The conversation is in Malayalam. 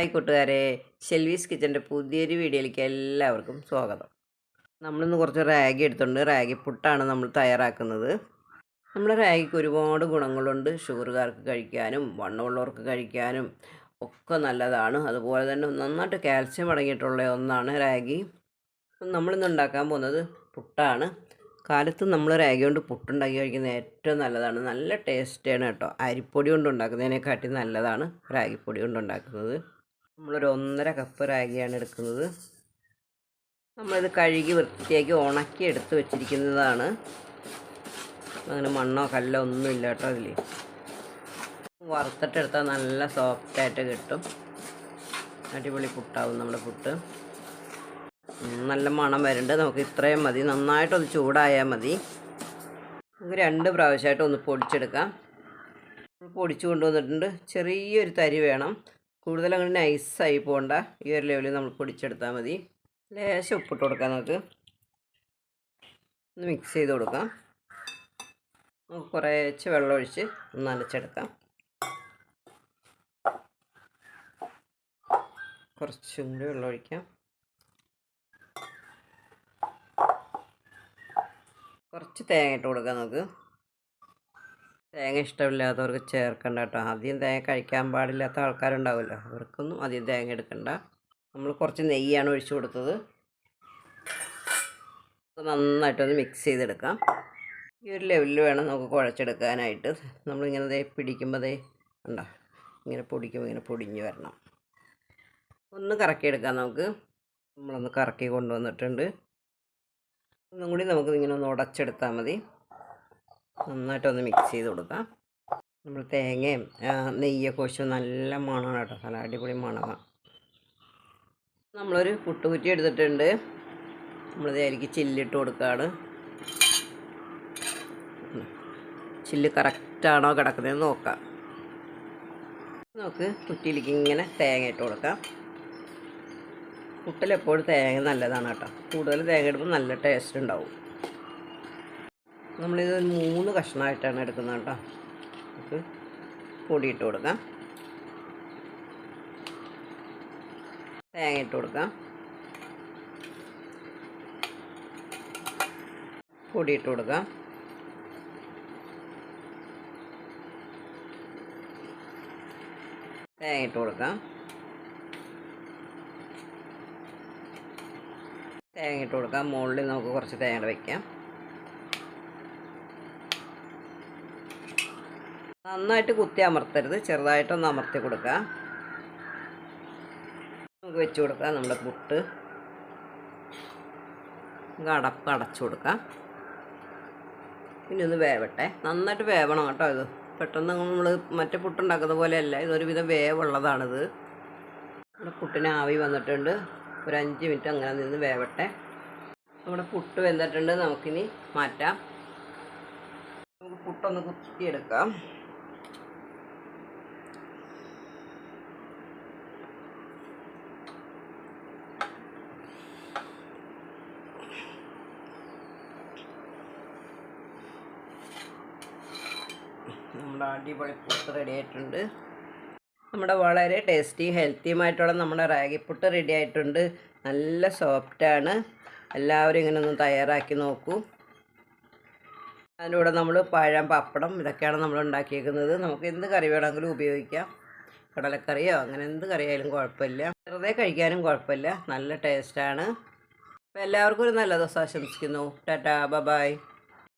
ഹായ് കൂട്ടുകാരെ, ഷെൽവീസ് കിച്ചൻ്റെ പുതിയൊരു വീഡിയോയിലേക്ക് എല്ലാവർക്കും സ്വാഗതം. നമ്മളിന്ന് കുറച്ച് റാഗി എടുത്തിട്ടുണ്ട്. റാഗി പുട്ടാണ് നമ്മൾ തയ്യാറാക്കുന്നത്. നമ്മുടെ റാഗിക്ക് ഒരുപാട് ഗുണങ്ങളുണ്ട്. ഷുഗറുകാർക്ക് കഴിക്കാനും വണ്ണമുള്ളവർക്ക് കഴിക്കാനും ഒക്കെ നല്ലതാണ്. അതുപോലെ തന്നെ നന്നായിട്ട് കാൽസ്യം അടങ്ങിയിട്ടുള്ള ഒന്നാണ് റാഗി. നമ്മളിന്ന് ഉണ്ടാക്കാൻ പോകുന്നത് പുട്ടാണ്. കാലത്ത് നമ്മൾ റാഗി കൊണ്ട് പുട്ടുണ്ടാക്കി കഴിക്കുന്നത് ഏറ്റവും നല്ലതാണ്. നല്ല ടേസ്റ്റാണ് കേട്ടോ. അരിപ്പൊടി കൊണ്ട് ഉണ്ടാക്കുന്നതിനെക്കാട്ടി നല്ലതാണ് റാഗിപ്പൊടി കൊണ്ട് ഉണ്ടാക്കുന്നത്. നമ്മളൊരു 1.5 കപ്പ് റാഗിയാണ് എടുക്കുന്നത്. നമ്മളിത് കഴുകി വൃത്തിയാക്കി ഉണക്കി എടുത്ത് വെച്ചിരിക്കുന്നതാണ്. അങ്ങനെ മണ്ണോ കല്ലോ ഒന്നും ഇല്ല കേട്ടോ അതിൽ. വറുത്തിട്ടെടുത്താൽ നല്ല സോഫ്റ്റായിട്ട് കിട്ടും. അടിപൊളി പുട്ടാവും നമ്മുടെ പുട്ട്. നല്ല മണം വരുന്നുണ്ട്. നമുക്ക് ഇത്രയും മതി. നന്നായിട്ടൊന്ന് ചൂടായാൽ മതി. നമുക്ക് 2 പ്രാവശ്യമായിട്ട് ഒന്ന് പൊടിച്ചെടുക്കാം. പൊടിച്ചു കൊണ്ടുവന്നിട്ടുണ്ട്. ചെറിയൊരു തരി വേണം. കൂടുതൽ അങ്ങനെ നൈസായി പോകണ്ട. ഈ ഒരു ലെവലിൽ നമ്മൾ പൊടിച്ചെടുത്താൽ മതി. ലേശം ഉപ്പിട്ട് കൊടുക്കാം. നമുക്ക് ഒന്ന് മിക്സ് ചെയ്ത് കൊടുക്കാം. നമുക്ക് കുറച്ച് വെള്ളം ഒഴിച്ച് ഒന്ന് നനച്ചെടുക്കാം. കുറച്ചും കൂടി വെള്ളം ഒഴിക്കാം. കുറച്ച് തേങ്ങ ഇട്ട് കൊടുക്കാം. നമുക്ക് തേങ്ങ ഇഷ്ടമില്ലാത്തവർക്ക് ചേർക്കണ്ട കേട്ടോ. ആദ്യം തേങ്ങ കഴിക്കാൻ പാടില്ലാത്ത ആൾക്കാരുണ്ടാവുമല്ലോ, അവർക്കൊന്നും ആദ്യം തേങ്ങ എടുക്കണ്ട. നമ്മൾ കുറച്ച് നെയ്യാണ് ഒഴിച്ചു കൊടുത്തത്. നന്നായിട്ടൊന്ന് മിക്സ് ചെയ്തെടുക്കാം. ഈ ഒരു ലെവലിൽ വേണം നമുക്ക് കുഴച്ചെടുക്കാനായിട്ട്. നമ്മളിങ്ങനെ പിടിക്കുമ്പോൾ ഉണ്ടോ, ഇങ്ങനെ പൊടിക്കുമ്പോൾ ഇങ്ങനെ പൊടിഞ്ഞ് വരണം. ഒന്ന് കറക്കിയെടുക്കാം. നമുക്ക് നമ്മളൊന്ന് കറക്കി കൊണ്ടുവന്നിട്ടുണ്ട്. ഒന്നും കൂടി നമുക്ക് ഇങ്ങനെ ഒന്ന് ഉടച്ചെടുത്താൽ മതി. നന്നായിട്ടൊന്ന് മിക്സ് ചെയ്ത് കൊടുക്കാം. നമ്മൾ തേങ്ങയും നെയ്യൊക്കെ ഒഴിച്ച് നല്ല മണമാണ് കേട്ടോ. നല്ല അടിപൊളി മണമാണ്. നമ്മളൊരു പുട്ടുകുറ്റി എടുത്തിട്ടുണ്ട്. നമ്മളിത് അതിലേക്ക് ചില്ലിട്ട് കൊടുക്കുകയാണ്. ചില്ല് കറക്റ്റാണോ കിടക്കുന്നതെന്ന് നോക്കാം. നമുക്ക് കുറ്റിയിലേക്ക് ഇങ്ങനെ തേങ്ങ ഇട്ട് കൊടുക്കാം. പുട്ടിലെപ്പോഴും തേങ്ങ നല്ലതാണ് കേട്ടോ. കൂടുതൽ തേങ്ങ ഇടുമ്പോൾ നല്ല ടേസ്റ്റ് ഉണ്ടാവും. നമ്മളിത് 3 കഷ്ണമായിട്ടാണ് എടുക്കുന്നത് കേട്ടോ. നമുക്ക് പൊടിയിട്ട് കൊടുക്കാം. തേങ്ങ ഇട്ട് കൊടുക്കാം. പൊടിയിട്ട് കൊടുക്കാം. തേങ്ങ ഇട്ട് കൊടുക്കാം. തേങ്ങ ഇട്ട് കൊടുക്കാം. മുകളിൽ നമുക്ക് കുറച്ച് തേങ്ങ വയ്ക്കാം. നന്നായിട്ട് കുത്തി അമർത്തരുത്, ചെറുതായിട്ടൊന്ന് അമർത്തി കൊടുക്കുക. നമുക്ക് വെച്ച് കൊടുക്കാം നമ്മുടെ പുട്ട്. നമുക്ക് അടച്ചു കൊടുക്കാം. പിന്നെ ഒന്ന് വേവട്ടെ. നന്നായിട്ട് വേവണം കേട്ടോ. ഇത് പെട്ടെന്ന് നമ്മൾ മറ്റേ പുട്ടുണ്ടാക്കുന്ന പോലെയല്ല, ഇതൊരുവിധം വേവുള്ളതാണിത്. നമ്മുടെ പുട്ടിന് ആവി വന്നിട്ടുണ്ട്. ഒരു 5 മിനിറ്റ് അങ്ങനെ നിന്ന് വേവട്ടെ. നമ്മുടെ പുട്ട് വെന്തിട്ടുണ്ട്. നമുക്കിനി മാറ്റാം. നമുക്ക് പുട്ടൊന്ന് കുത്തിയെടുക്കാം. നമ്മുടെ അടിപൊളി പുട്ട് റെഡി ആയിട്ടുണ്ട്. നമ്മുടെ വളരെ ടേസ്റ്റി ഹെൽത്തിയുമായിട്ടുള്ള നമ്മുടെ റാഗിപ്പുട്ട് റെഡി ആയിട്ടുണ്ട്. നല്ല സോഫ്റ്റാണ്. എല്ലാവരും ഇങ്ങനെ ഒന്ന് തയ്യാറാക്കി നോക്കൂ. അതിൻ്റെ കൂടെ നമ്മൾ പഴം, പപ്പടം ഇതൊക്കെയാണ് നമ്മൾ ഉണ്ടാക്കിയേക്കുന്നത്. നമുക്ക് എന്ത് കറി വേണമെങ്കിലും ഉപയോഗിക്കാം. കടലക്കറിയോ അങ്ങനെ എന്ത് കറിയായാലും കുഴപ്പമില്ല. വെറുതെ കഴിക്കാനും കുഴപ്പമില്ല. നല്ല ടേസ്റ്റാണ്. അപ്പോൾ എല്ലാവർക്കും ഒരു നല്ല ദിവസം ആശംസിക്കുന്നു. ടാറ്റാ, ബൈ.